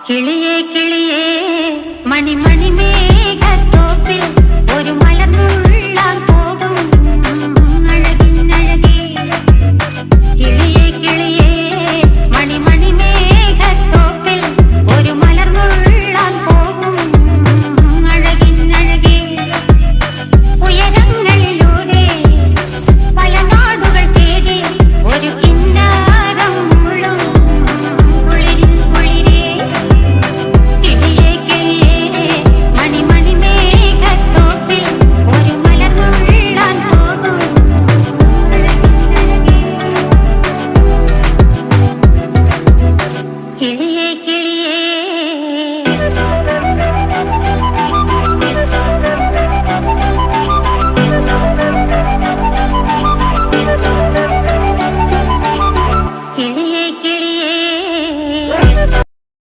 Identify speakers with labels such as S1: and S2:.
S1: കിളിയേ കിളിയേ മണിമണി മേഘത്തോപ്പിൽ ഒരു മലർന്നുള്ളാൻ പോകും അഴകിനഴകേ. കിളിയേ കിളിയേ മണിമണി മേഘത്തോപ്പിൽ ഒരു മലർന്നുള്ളാൻ പോകും അഴകിനഴകേ. ഉയരങ്ങളിലൂടെ പല നാടുകൾ തേടി ഒരു കിന്നാരം മുഴും കുളിരിൻ കുളിരേ. കിളിയേ കിളിയേ മണിമണി മേഘത്തോപ്പിൽ ഒരു മലർന്നുള്ളാൻ പോകും അഴകിനഴകേ. കിളിയേ